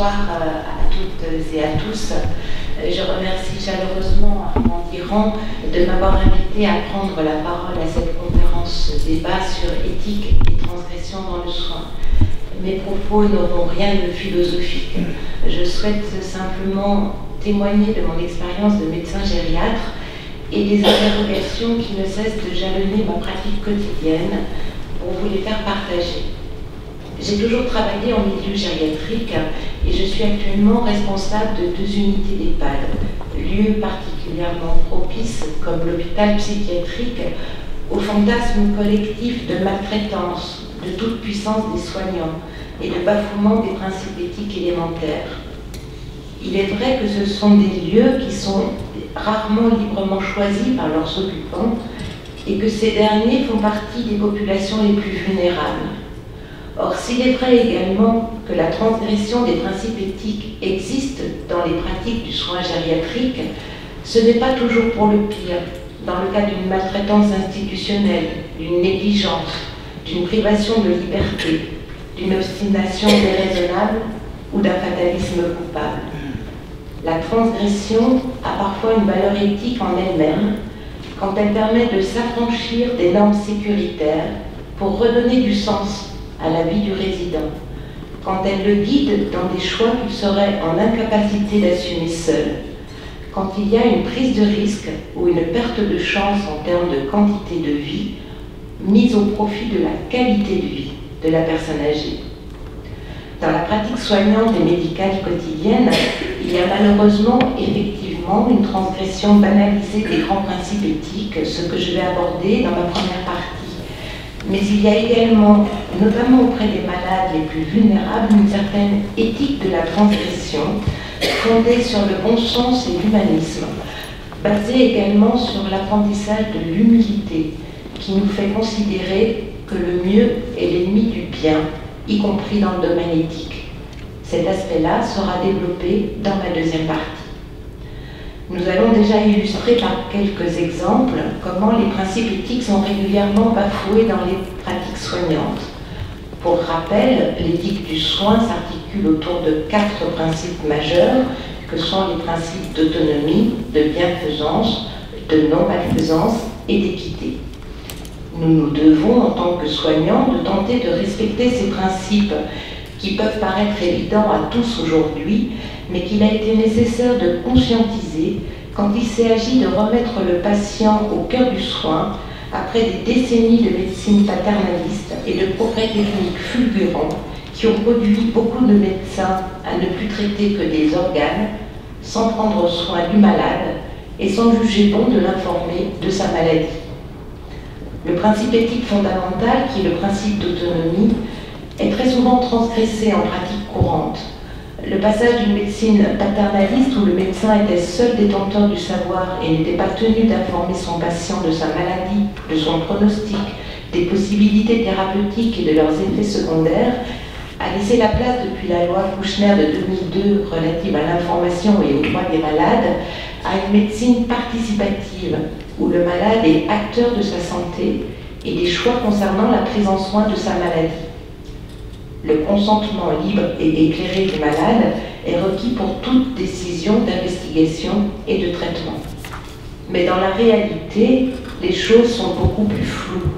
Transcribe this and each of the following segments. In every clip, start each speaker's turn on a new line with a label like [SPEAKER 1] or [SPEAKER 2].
[SPEAKER 1] bonsoir à toutes et à tous. Je remercie chaleureusement Armand Diran de m'avoir invité à prendre la parole à cette conférence débat sur éthique et transgression dans le soin. Mes propos n'auront rien de philosophique. Je souhaite simplement témoigner de mon expérience de médecin gériatre et des interrogations qui ne cessent de jalonner ma pratique quotidienne pour vous les faire partager. J'ai toujours travaillé en milieu gériatrique et je suis actuellement responsable de 2 unités d'EHPAD, lieux particulièrement propices comme l'hôpital psychiatrique au fantasme collectif de maltraitance, de toute puissance des soignants et de bafouement des principes éthiques élémentaires. Il est vrai que ce sont des lieux qui sont rarement librement choisis par leurs occupants et que ces derniers font partie des populations les plus vulnérables. Or, s'il est vrai également que la transgression des principes éthiques existe dans les pratiques du soin gériatrique, ce n'est pas toujours pour le pire, dans le cas d'une maltraitance institutionnelle, d'une négligence, d'une privation de liberté, d'une obstination déraisonnable ou d'un fatalisme coupable. La transgression a parfois une valeur éthique en elle-même quand elle permet de s'affranchir des normes sécuritaires pour redonner du sens à la vie du résident, quand elle le guide dans des choix qu'il serait en incapacité d'assumer seul, quand il y a une prise de risque ou une perte de chance en termes de quantité de vie mise au profit de la qualité de vie de la personne âgée. Dans la pratique soignante et médicale quotidienne, il y a malheureusement effectivement une transgression banalisée des grands principes éthiques, ce que je vais aborder dans ma première partie. Mais il y a également, notamment auprès des malades les plus vulnérables, une certaine éthique de la transgression, fondée sur le bon sens et l'humanisme, basée également sur l'apprentissage de l'humilité, qui nous fait considérer que le mieux est l'ennemi du bien, y compris dans le domaine éthique. Cet aspect-là sera développé dans ma deuxième partie. Nous allons déjà illustrer par quelques exemples comment les principes éthiques sont régulièrement bafoués dans les pratiques soignantes. Pour rappel, l'éthique du soin s'articule autour de 4 principes majeurs que sont les principes d'autonomie, de bienfaisance, de non-malfaisance et d'équité. Nous nous devons, en tant que soignants, de tenter de respecter ces principes qui peuvent paraître évidents à tous aujourd'hui, mais qu'il a été nécessaire de conscientiser quand il s'est agi de remettre le patient au cœur du soin après des décennies de médecine paternaliste et de progrès techniques fulgurants qui ont conduit beaucoup de médecins à ne plus traiter que des organes, sans prendre soin du malade et sans juger bon de l'informer de sa maladie. Le principe éthique fondamental, qui est le principe d'autonomie, est très souvent transgressé en pratique courante. Le passage d'une médecine paternaliste où le médecin était seul détenteur du savoir et n'était pas tenu d'informer son patient de sa maladie, de son pronostic, des possibilités thérapeutiques et de leurs effets secondaires, a laissé la place depuis la loi Kouchner de 2002 relative à l'information et aux droits des malades à une médecine participative où le malade est acteur de sa santé et des choix concernant la prise en soin de sa maladie. Le consentement libre et éclairé du malade est requis pour toute décision d'investigation et de traitement. Mais dans la réalité, les choses sont beaucoup plus floues.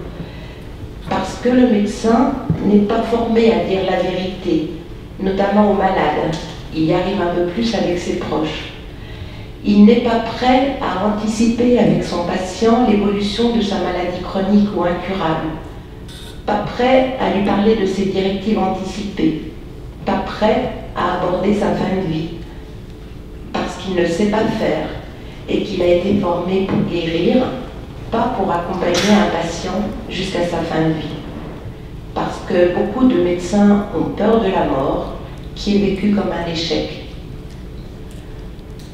[SPEAKER 1] Parce que le médecin n'est pas formé à dire la vérité, notamment aux malades. Il y arrive un peu plus avec ses proches. Il n'est pas prêt à anticiper avec son patient l'évolution de sa maladie chronique ou incurable. Pas prêt à lui parler de ses directives anticipées, pas prêt à aborder sa fin de vie, parce qu'il ne sait pas faire et qu'il a été formé pour guérir, pas pour accompagner un patient jusqu'à sa fin de vie. Parce que beaucoup de médecins ont peur de la mort, qui est vécue comme un échec.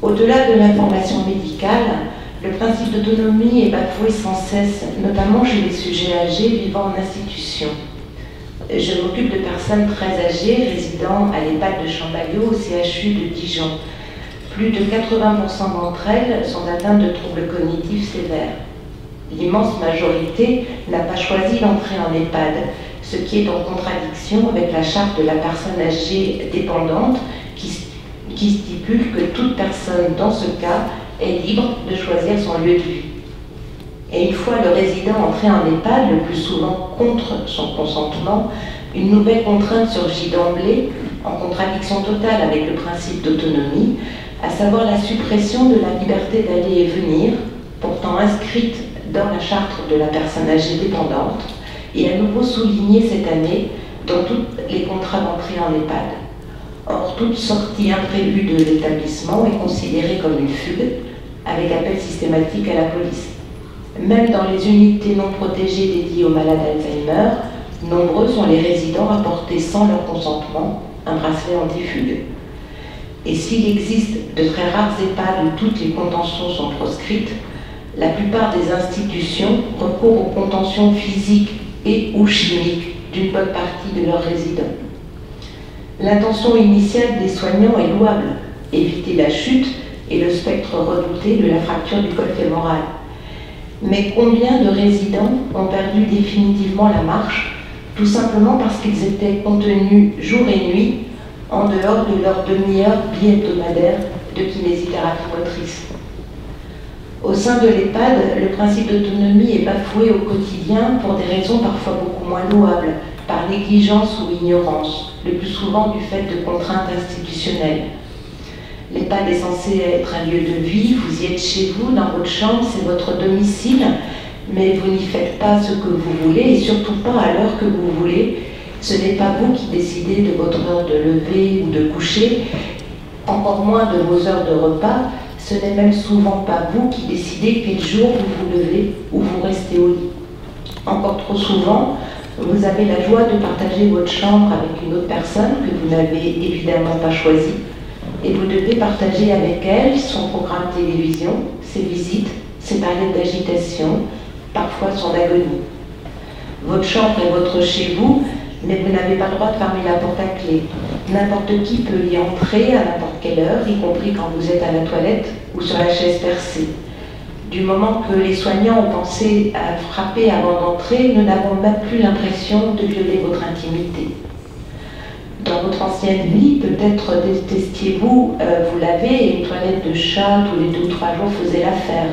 [SPEAKER 1] Au-delà de l'information médicale, le principe d'autonomie est bafoué sans cesse, notamment chez les sujets âgés vivant en institution. Je m'occupe de personnes très âgées résidant à l'EHPAD de Champagnat au CHU de Dijon. Plus de 80% d'entre elles sont atteintes de troubles cognitifs sévères. L'immense majorité n'a pas choisi d'entrer en EHPAD, ce qui est en contradiction avec la charte de la personne âgée dépendante qui qui stipule que toute personne, dans ce cas, est libre de choisir son lieu de vie. Et une fois le résident entré en EHPAD, le plus souvent contre son consentement, une nouvelle contrainte surgit d'emblée, en contradiction totale avec le principe d'autonomie, à savoir la suppression de la liberté d'aller et venir, pourtant inscrite dans la charte de la personne âgée dépendante, et à nouveau soulignée cette année dans tous les contrats d'entrée en EHPAD. Or, toute sortie imprévue de l'établissement est considérée comme une fugue, avec appel systématique à la police. Même dans les unités non protégées dédiées aux malades Alzheimer, nombreux sont les résidents à porter sans leur consentement un bracelet anti-fugue. Et s'il existe de très rares EHPAD où toutes les contentions sont proscrites, la plupart des institutions recourent aux contentions physiques et ou chimiques d'une bonne partie de leurs résidents. L'intention initiale des soignants est louable, éviter la chute et le spectre redouté de la fracture du col fémoral. Mais combien de résidents ont perdu définitivement la marche, tout simplement parce qu'ils étaient contenus jour et nuit en dehors de leur demi-heure bi-hebdomadaire de kinésithérapie motrice. Au sein de l'EHPAD, le principe d'autonomie est bafoué au quotidien pour des raisons parfois beaucoup moins louables, par négligence ou ignorance, le plus souvent du fait de contraintes institutionnelles. L'EHPAD est censé être un lieu de vie, vous y êtes chez vous, dans votre chambre, c'est votre domicile, mais vous n'y faites pas ce que vous voulez, et surtout pas à l'heure que vous voulez. Ce n'est pas vous qui décidez de votre heure de lever ou de coucher, encore moins de vos heures de repas. Ce n'est même souvent pas vous qui décidez quel jour vous vous levez ou vous restez au lit. Encore trop souvent, vous avez la joie de partager votre chambre avec une autre personne que vous n'avez évidemment pas choisie, et vous devez partager avec elle son programme télévision, ses visites, ses périodes d'agitation, parfois son agonie. Votre chambre est votre chez vous, mais vous n'avez pas le droit de fermer la porte à clé. N'importe qui peut y entrer à n'importe quelle heure, y compris quand vous êtes à la toilette ou sur la chaise percée. Du moment que les soignants ont pensé à frapper avant d'entrer, nous n'avons même plus l'impression de violer votre intimité. Dans votre ancienne vie, peut-être détestiez-vous vous laver et une toilette de chat tous les 2 ou 3 jours faisait l'affaire.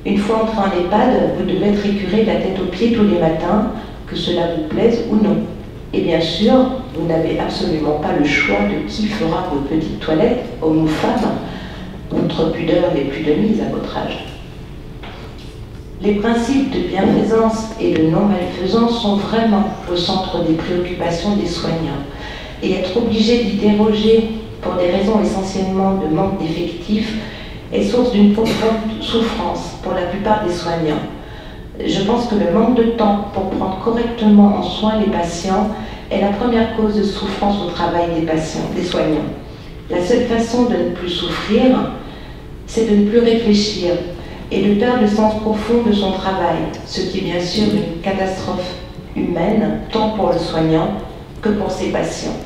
[SPEAKER 1] Une fois entré en EHPAD, vous devez être écuré de la tête aux pieds tous les matins, que cela vous plaise ou non. Et bien sûr, vous n'avez absolument pas le choix de qui fera vos petites toilettes, hommes ou femmes. Votre pudeur n'est plus de mise à votre âge. Les principes de bienfaisance et de non-malfaisance sont vraiment au centre des préoccupations des soignants. Et être obligé d'y déroger pour des raisons essentiellement de manque d'effectifs est source d'une profonde souffrance pour la plupart des soignants. Je pense que le manque de temps pour prendre correctement en soin les patients est la première cause de souffrance au travail des patients, des soignants. La seule façon de ne plus souffrir, c'est de ne plus réfléchir et de perdre le sens profond de son travail, ce qui est bien sûr une catastrophe humaine, tant pour le soignant que pour ses patients.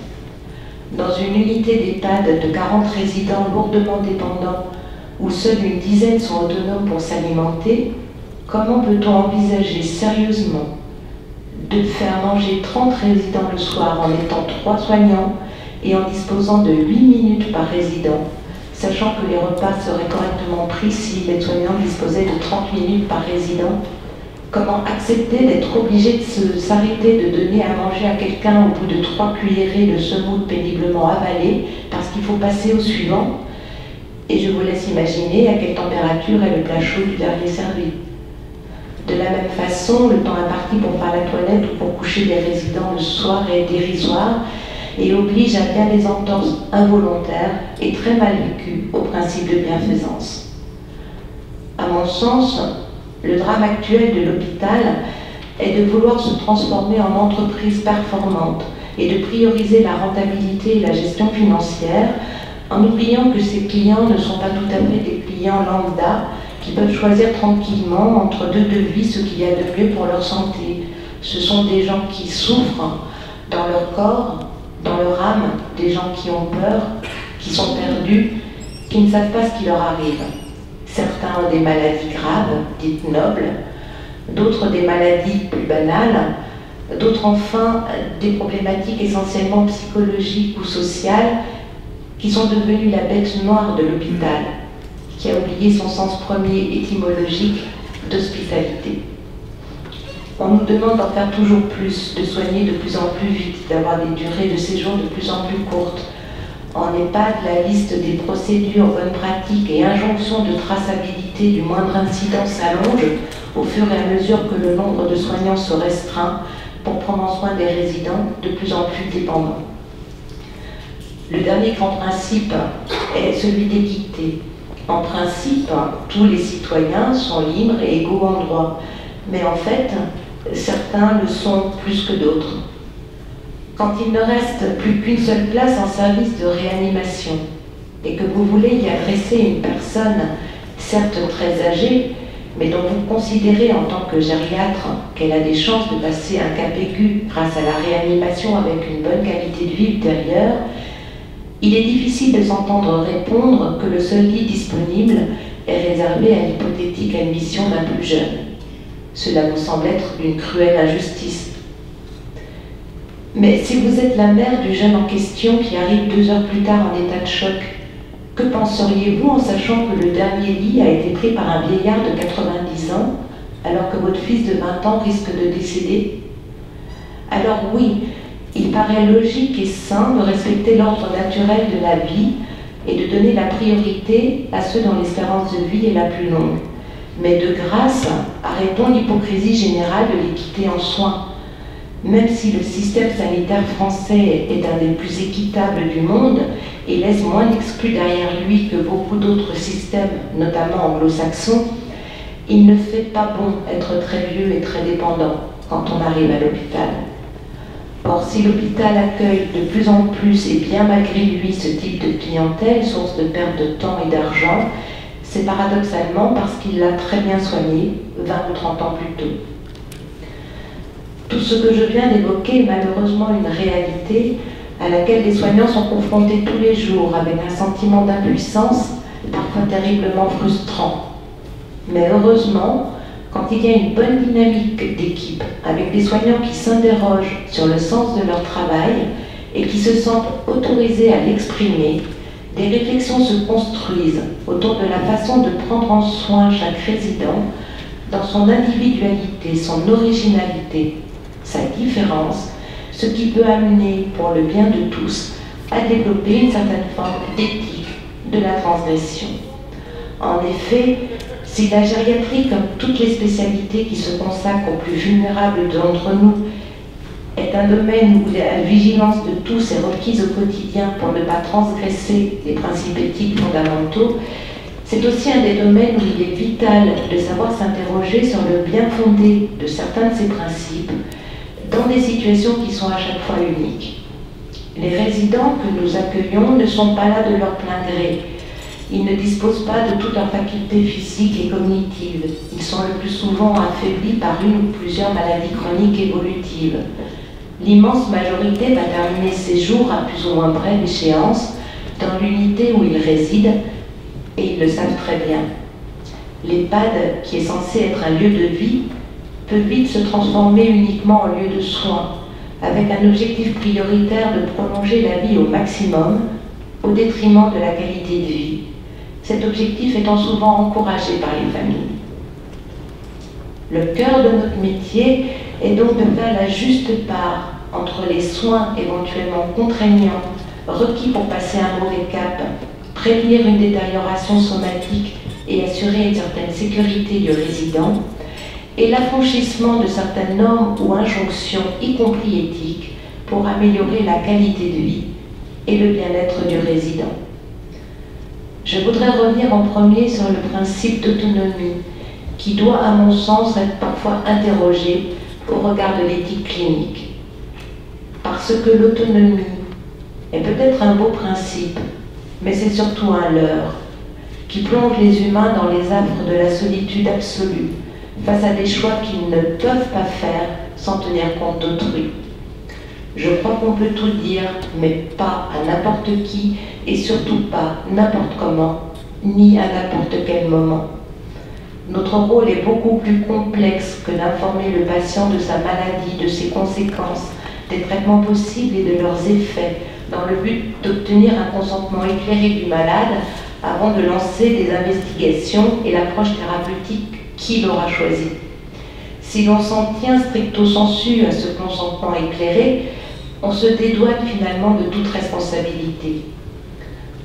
[SPEAKER 1] Dans une unité d'EHPAD de 40 résidents lourdement dépendants, où seule une dizaine sont autonomes pour s'alimenter, comment peut-on envisager sérieusement de faire manger 30 résidents le soir en étant 3 soignants et en disposant de 8 minutes par résident, sachant que les repas seraient correctement pris si les soignants disposaient de 30 minutes par résident? Comment accepter d'être obligé de s'arrêter de donner à manger à quelqu'un au bout de 3 cuillerées de semoule péniblement avalées parce qu'il faut passer au suivant? Et je vous laisse imaginer à quelle température est le plat chaud du dernier servi. De la même façon, le temps imparti pour faire la toilette ou pour coucher les résidents le soir est dérisoire et oblige à bien des entorses involontaires et très mal vécues au principe de bienfaisance. À mon sens, le drame actuel de l'hôpital est de vouloir se transformer en entreprise performante et de prioriser la rentabilité et la gestion financière en oubliant que ces clients ne sont pas tout à fait des clients lambda qui peuvent choisir tranquillement entre 2 devis ce qu'il y a de mieux pour leur santé. Ce sont des gens qui souffrent dans leur corps, dans leur âme, des gens qui ont peur, qui sont perdus, qui ne savent pas ce qui leur arrive. Certains ont des maladies graves, dites nobles, d'autres des maladies plus banales, d'autres enfin des problématiques essentiellement psychologiques ou sociales qui sont devenus la bête noire de l'hôpital, qui a oublié son sens premier étymologique d'hospitalité. On nous demande d'en faire toujours plus, de soigner de plus en plus vite, d'avoir des durées de séjour de plus en plus courtes. En EHPAD, la liste des procédures, bonnes pratiques et injonctions de traçabilité du moindre incident s'allonge au fur et à mesure que le nombre de soignants se restreint pour prendre soin des résidents de plus en plus dépendants. Le dernier grand principe est celui d'équité. En principe, tous les citoyens sont libres et égaux en droit, mais en fait, certains le sont plus que d'autres. Quand il ne reste plus qu'une seule place en service de réanimation et que vous voulez y adresser une personne, certes très âgée, mais dont vous considérez en tant que gériatre qu'elle a des chances de passer un cap aigu grâce à la réanimation avec une bonne qualité de vie ultérieure, il est difficile de s'entendre répondre que le seul lit disponible est réservé à l'hypothétique admission d'un plus jeune. Cela vous semble être une cruelle injustice. Mais si vous êtes la mère du jeune en question qui arrive 2 heures plus tard en état de choc, que penseriez-vous en sachant que le dernier lit a été pris par un vieillard de 90 ans alors que votre fils de 20 ans risque de décéder? Alors oui, il paraît logique et sain de respecter l'ordre naturel de la vie et de donner la priorité à ceux dont l'espérance de vie est la plus longue. Mais de grâce, arrêtons l'hypocrisie générale de l'équité en soins. Même si le système sanitaire français est un des plus équitables du monde et laisse moins d'exclus derrière lui que beaucoup d'autres systèmes, notamment anglo-saxons, il ne fait pas bon être très vieux et très dépendant quand on arrive à l'hôpital. Or, si l'hôpital accueille de plus en plus et bien malgré lui ce type de clientèle, source de perte de temps et d'argent, c'est paradoxalement parce qu'il l'a très bien soigné 20 ou 30 ans plus tôt. Tout ce que je viens d'évoquer est malheureusement une réalité à laquelle les soignants sont confrontés tous les jours avec un sentiment d'impuissance, parfois terriblement frustrant. Mais heureusement, quand il y a une bonne dynamique d'équipe, avec des soignants qui s'interrogent sur le sens de leur travail et qui se sentent autorisés à l'exprimer, des réflexions se construisent autour de la façon de prendre en soin chaque résident dans son individualité, son originalité, sa différence, ce qui peut amener, pour le bien de tous, à développer une certaine forme d'éthique de la transgression. En effet, si la gériatrie, comme toutes les spécialités qui se consacrent aux plus vulnérables d'entre nous, est un domaine où la vigilance de tous est requise au quotidien pour ne pas transgresser les principes éthiques fondamentaux, c'est aussi un des domaines où il est vital de savoir s'interroger sur le bien fondé de certains de ces principes dans des situations qui sont à chaque fois uniques. Les résidents que nous accueillons ne sont pas là de leur plein gré. Ils ne disposent pas de toutes leurs facultés physiques et cognitives. Ils sont le plus souvent affaiblis par une ou plusieurs maladies chroniques évolutives. L'immense majorité va terminer ses jours à plus ou moins brève échéance dans l'unité où ils résident, et ils le savent très bien. L'EHPAD, qui est censé être un lieu de vie, peut vite se transformer uniquement en lieu de soins, avec un objectif prioritaire de prolonger la vie au maximum, au détriment de la qualité de vie. Cet objectif étant souvent encouragé par les familles. Le cœur de notre métier est donc de faire la juste part entre les soins éventuellement contraignants, requis pour passer un mauvais cap, prévenir une détérioration somatique et assurer une certaine sécurité du résident, et l'affranchissement de certaines normes ou injonctions, y compris éthiques, pour améliorer la qualité de vie et le bien-être du résident. Je voudrais revenir en premier sur le principe d'autonomie, qui doit, à mon sens, être parfois interrogé au regard de l'éthique clinique. Parce que l'autonomie est peut-être un beau principe, mais c'est surtout un leurre, qui plonge les humains dans les affres de la solitude absolue, face à des choix qu'ils ne peuvent pas faire sans tenir compte d'autrui. Je crois qu'on peut tout dire, mais pas à n'importe qui, et surtout pas n'importe comment, ni à n'importe quel moment. Notre rôle est beaucoup plus complexe que d'informer le patient de sa maladie, de ses conséquences, des traitements possibles et de leurs effets, dans le but d'obtenir un consentement éclairé du malade avant de lancer des investigations et l'approche thérapeutique qu'il aura choisie. Si l'on s'en tient stricto sensu à ce consentement éclairé, on se dédouane finalement de toute responsabilité.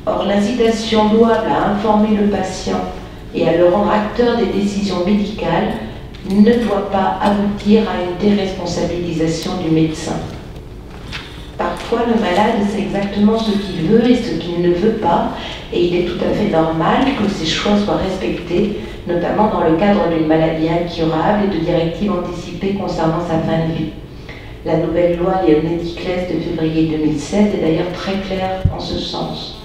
[SPEAKER 1] Or, l'incitation louable à informer le patient et à le rendre acteur des décisions médicales ne doit pas aboutir à une déresponsabilisation du médecin. Parfois, le malade sait exactement ce qu'il veut et ce qu'il ne veut pas, et il est tout à fait normal que ses choix soient respectés, notamment dans le cadre d'une maladie incurable et de directives anticipées concernant sa fin de vie. La nouvelle loi Léonet-Diclès de février 2016 est d'ailleurs très claire en ce sens.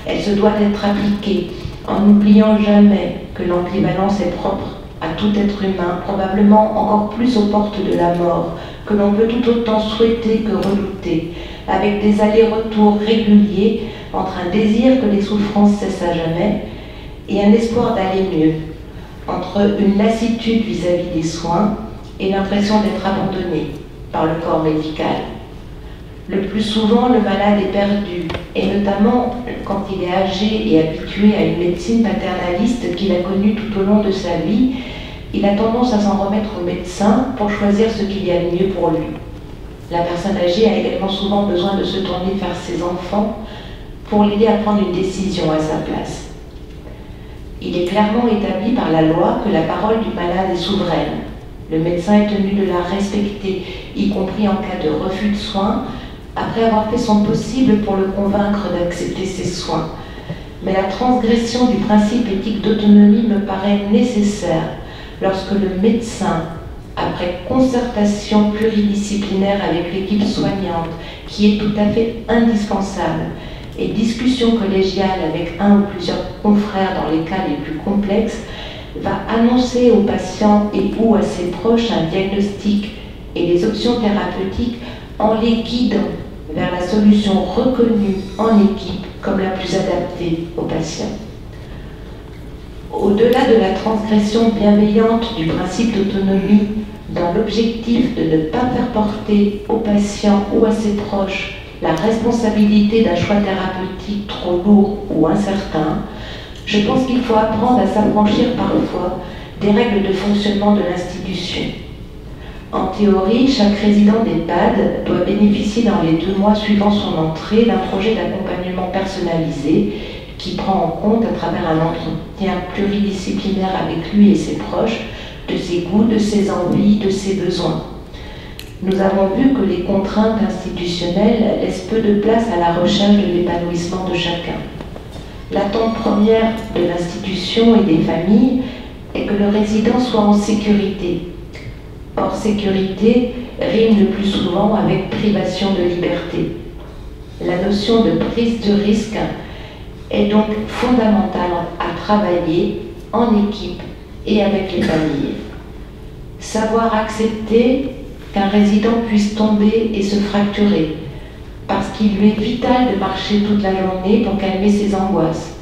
[SPEAKER 1] Elle se doit d'être appliquée en n'oubliant jamais que l'ambivalence est propre à tout être humain, probablement encore plus aux portes de la mort, que l'on peut tout autant souhaiter que redouter, avec des allers-retours réguliers entre un désir que les souffrances cessent à jamais et un espoir d'aller mieux, entre une lassitude vis-à-vis des soins et l'impression d'être abandonné par le corps médical. Le plus souvent, le malade est perdu, et notamment quand il est âgé et habitué à une médecine paternaliste qu'il a connue tout au long de sa vie, il a tendance à s'en remettre au médecin pour choisir ce qu'il y a de mieux pour lui. La personne âgée a également souvent besoin de se tourner vers ses enfants pour l'aider à prendre une décision à sa place. Il est clairement établi par la loi que la parole du malade est souveraine. Le médecin est tenu de la respecter, y compris en cas de refus de soins, après avoir fait son possible pour le convaincre d'accepter ses soins. Mais la transgression du principe éthique d'autonomie me paraît nécessaire lorsque le médecin, après concertation pluridisciplinaire avec l'équipe soignante, qui est tout à fait indispensable, et discussion collégiale avec un ou plusieurs confrères dans les cas les plus complexes, va annoncer aux patients et ou à ses proches un diagnostic et les options thérapeutiques en les guidant vers la solution reconnue en équipe comme la plus adaptée aux patients. Au-delà de la transgression bienveillante du principe d'autonomie dans l'objectif de ne pas faire porter aux patients ou à ses proches la responsabilité d'un choix thérapeutique trop lourd ou incertain, je pense qu'il faut apprendre à s'affranchir parfois des règles de fonctionnement de l'institution. En théorie, chaque résident d'EHPAD doit bénéficier dans les 2 mois suivant son entrée d'un projet d'accompagnement personnalisé qui prend en compte, à travers un entretien pluridisciplinaire avec lui et ses proches, de ses goûts, de ses envies, de ses besoins. Nous avons vu que les contraintes institutionnelles laissent peu de place à la recherche de l'épanouissement de chacun. L'attente première de l'institution et des familles est que le résident soit en sécurité. Or, sécurité rime le plus souvent avec privation de liberté. La notion de prise de risque est donc fondamentale à travailler en équipe et avec les familles. Savoir accepter qu'un résident puisse tomber et se fracturer, parce qu'il lui est vital de marcher toute la journée pour calmer ses angoisses,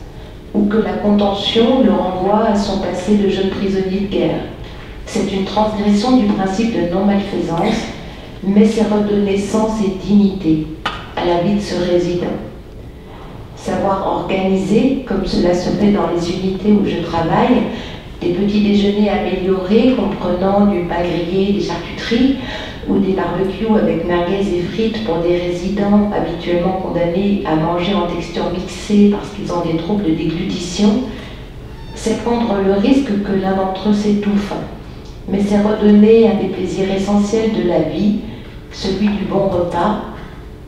[SPEAKER 1] ou que la contention le renvoie à son passé de jeune prisonnier de guerre. C'est une transgression du principe de non-malfaisance, mais c'est redonner sens et dignité à la vie de ce résident. Savoir organiser, comme cela se fait dans les unités où je travaille, des petits déjeuners améliorés comprenant du pain grillé, des charcuteries, ou des barbecues avec merguez et frites pour des résidents habituellement condamnés à manger en texture mixée parce qu'ils ont des troubles de déglutition, c'est prendre le risque que l'un d'entre eux s'étouffe. Mais c'est redonner un des plaisirs essentiels de la vie, celui du bon repas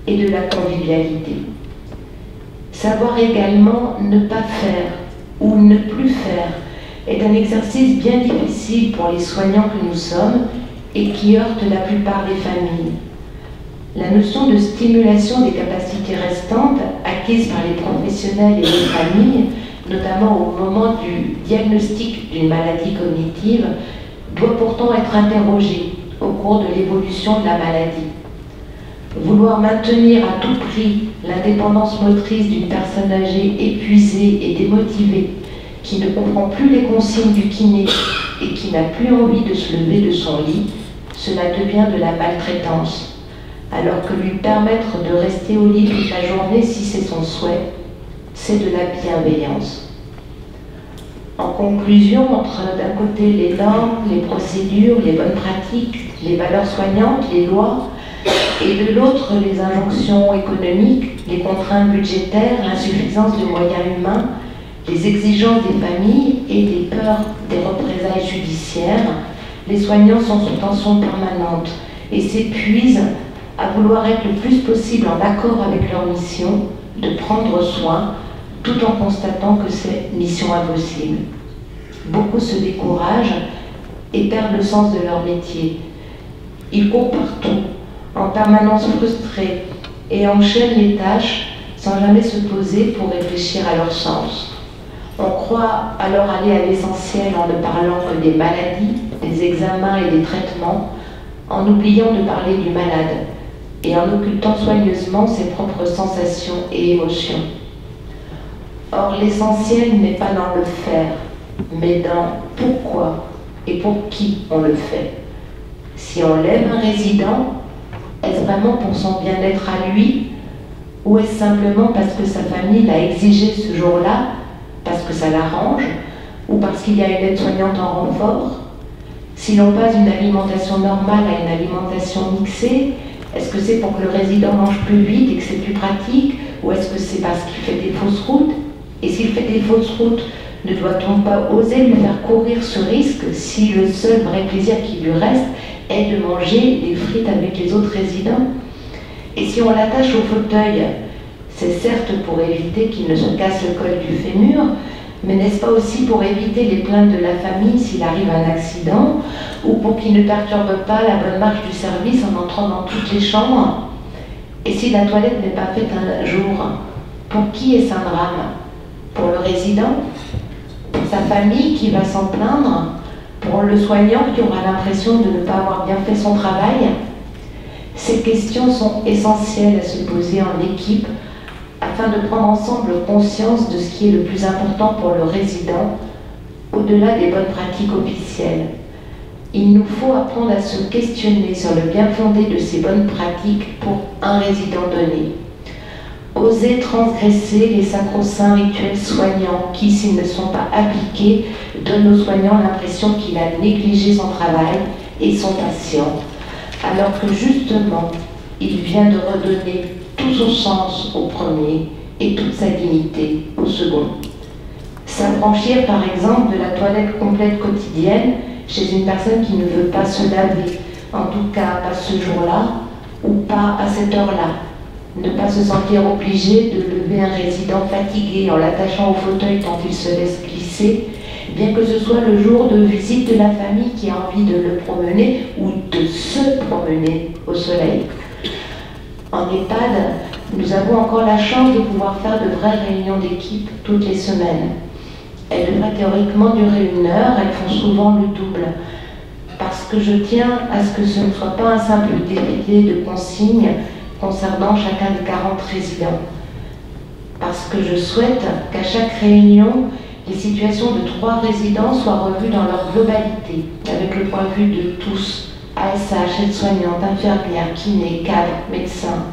[SPEAKER 1] et de la convivialité. Savoir également ne pas faire ou ne plus faire est un exercice bien difficile pour les soignants que nous sommes et qui heurte la plupart des familles. La notion de stimulation des capacités restantes acquises par les professionnels et les familles, notamment au moment du diagnostic d'une maladie cognitive, doit pourtant être interrogée au cours de l'évolution de la maladie. Vouloir maintenir à tout prix l'indépendance motrice d'une personne âgée épuisée et démotivée, qui ne comprend plus les consignes du kiné et qui n'a plus envie de se lever de son lit, cela devient de la maltraitance. alors que lui permettre de rester au lit toute la journée si c'est son souhait, c'est de la bienveillance. En conclusion, entre d'un côté les normes, les procédures, les bonnes pratiques, les valeurs soignantes, les lois, et de l'autre les injonctions économiques, les contraintes budgétaires, l'insuffisance de moyens humains, les exigences des familles et les peurs des représailles judiciaires, les soignants sont sous tension permanente et s'épuisent à vouloir être le plus possible en accord avec leur mission de prendre soin, tout en constatant que c'est mission impossible. Beaucoup se découragent et perdent le sens de leur métier. Ils courent partout, en permanence frustrés, et enchaînent les tâches sans jamais se poser pour réfléchir à leur sens. On croit alors aller à l'essentiel en ne parlant que des maladies, des examens et des traitements, en oubliant de parler du malade et en occultant soigneusement ses propres sensations et émotions. Or, l'essentiel n'est pas dans le faire, mais dans pourquoi et pour qui on le fait. Si on lève un résident, est-ce vraiment pour son bien-être à lui, ou est-ce simplement parce que sa famille l'a exigé ce jour-là, parce que ça l'arrange, ou parce qu'il y a une aide-soignante en renfort? Si l'on passe d'une alimentation normale à une alimentation mixée, est-ce que c'est pour que le résident mange plus vite et que c'est plus pratique, ou est-ce que c'est parce qu'il fait des fausses routes? Et s'il fait des fausses routes, ne doit-on pas oser lui faire courir ce risque si le seul vrai plaisir qui lui reste est de manger des frites avec les autres résidents? Et si on l'attache au fauteuil, c'est certes pour éviter qu'il ne se casse le col du fémur, mais n'est-ce pas aussi pour éviter les plaintes de la famille s'il arrive un accident, ou pour qu'il ne perturbe pas la bonne marche du service en entrant dans toutes les chambres? Et si la toilette n'est pas faite un jour, pour qui est-ce un drame? Pour le résident? Pour sa famille qui va s'en plaindre? Pour le soignant qui aura l'impression de ne pas avoir bien fait son travail? Ces questions sont essentielles à se poser en équipe afin de prendre ensemble conscience de ce qui est le plus important pour le résident, au-delà des bonnes pratiques officielles. Il nous faut apprendre à se questionner sur le bien fondé de ces bonnes pratiques pour un résident donné. Oser transgresser les sacro-saints rituels soignants qui, s'ils ne sont pas appliqués, donnent au soignant l'impression qu'il a négligé son travail et son patient, alors que justement, il vient de redonner tout son sens au premier et toute sa dignité au second. S'affranchir par exemple de la toilette complète quotidienne chez une personne qui ne veut pas se laver, en tout cas pas ce jour-là ou pas à cette heure-là. Ne pas se sentir obligé de lever un résident fatigué en l'attachant au fauteuil tant il se laisse glisser, bien que ce soit le jour de visite de la famille qui a envie de le promener ou de se promener au soleil. En EHPAD, nous avons encore la chance de pouvoir faire de vraies réunions d'équipe toutes les semaines. Elles devraient théoriquement durer 1 heure, elles font souvent le double. Parce que je tiens à ce que ce ne soit pas un simple défilé de consignes concernant chacun des 40 résidents. Parce que je souhaite qu'à chaque réunion, les situations de 3 résidents soient revues dans leur globalité, avec le point de vue de tous, ASH, aide-soignante, infirmière, kiné, cadre, médecin.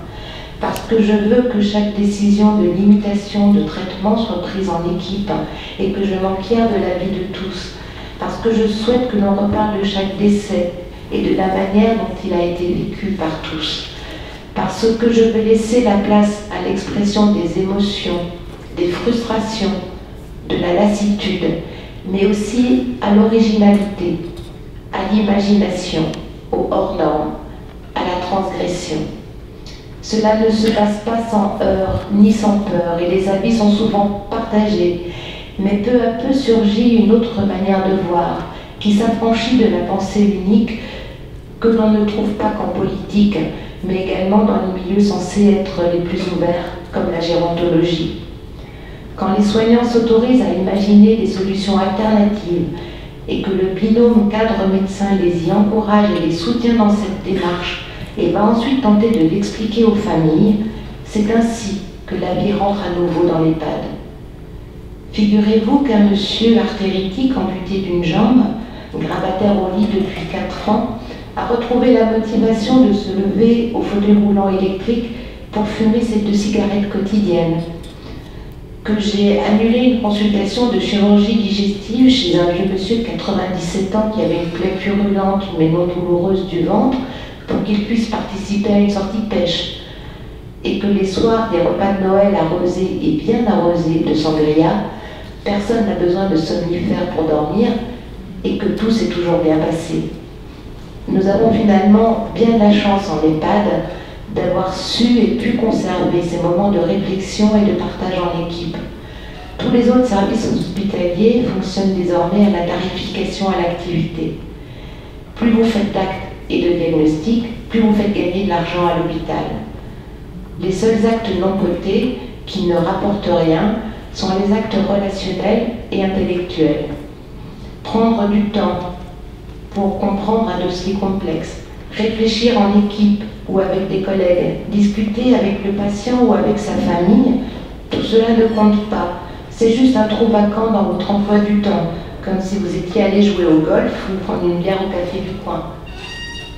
[SPEAKER 1] Parce que je veux que chaque décision de limitation de traitement soit prise en équipe et que je m'enquière de la vie de tous. Parce que je souhaite que l'on reparle de chaque décès et de la manière dont il a été vécu par tous. Parce que je veux laisser la place à l'expression des émotions, des frustrations, de la lassitude, mais aussi à l'originalité, à l'imagination, aux hors-normes, à la transgression. Cela ne se passe pas sans heurts ni sans peur, et les avis sont souvent partagés, mais peu à peu surgit une autre manière de voir, qui s'affranchit de la pensée unique que l'on ne trouve pas qu'en politique, mais également dans les milieux censés être les plus ouverts, comme la gérontologie. Quand les soignants s'autorisent à imaginer des solutions alternatives et que le binôme cadre-médecin les y encourage et les soutient dans cette démarche et va ensuite tenter de l'expliquer aux familles, c'est ainsi que la vie rentre à nouveau dans l'EHPAD. Figurez-vous qu'un monsieur artéritique amputé d'une jambe, grabataire au lit depuis 4 ans, à retrouver la motivation de se lever au fauteuil roulant électrique pour fumer ses 2 cigarettes quotidiennes, que j'ai annulé une consultation de chirurgie digestive chez un vieux monsieur de 97 ans qui avait une plaie purulente mais non douloureuse du ventre pour qu'il puisse participer à une sortie de pêche, et que les soirs des repas de Noël arrosés et bien arrosés de sangria, personne n'a besoin de somnifères pour dormir et que tout s'est toujours bien passé. Nous avons finalement bien de la chance en EHPAD d'avoir su et pu conserver ces moments de réflexion et de partage en équipe. Tous les autres services hospitaliers fonctionnent désormais à la tarification à l'activité. Plus vous faites d'actes et de diagnostics, plus vous faites gagner de l'argent à l'hôpital. Les seuls actes non cotés, qui ne rapportent rien, sont les actes relationnels et intellectuels. Prendre du temps pour comprendre un dossier complexe, réfléchir en équipe ou avec des collègues, discuter avec le patient ou avec sa famille, tout cela ne compte pas. C'est juste un trou vacant dans votre emploi du temps, comme si vous étiez allé jouer au golf ou prendre une bière au café du coin.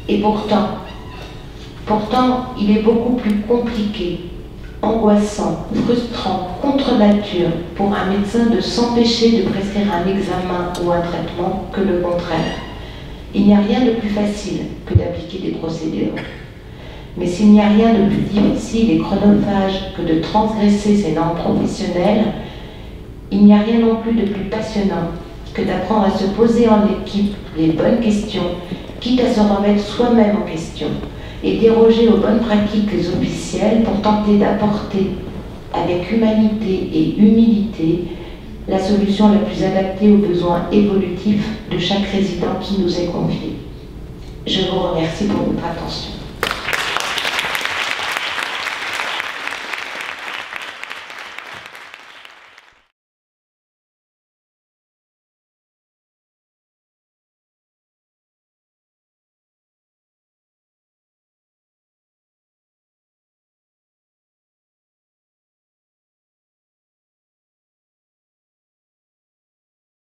[SPEAKER 1] Et pourtant, il est beaucoup plus compliqué, angoissant, frustrant, contre nature pour un médecin de s'empêcher de prescrire un examen ou un traitement que le contraire. Il n'y a rien de plus facile que d'appliquer des procédures. Mais s'il n'y a rien de plus difficile et chronophage que de transgresser ces normes professionnelles, il n'y a rien non plus de plus passionnant que d'apprendre à se poser en équipe les bonnes questions, quitte à se remettre soi-même en question, et déroger aux bonnes pratiques officielles pour tenter d'apporter, avec humanité et humilité, la solution la plus adaptée aux besoins évolutifs de chaque résident qui nous est confié. Je vous remercie pour votre attention.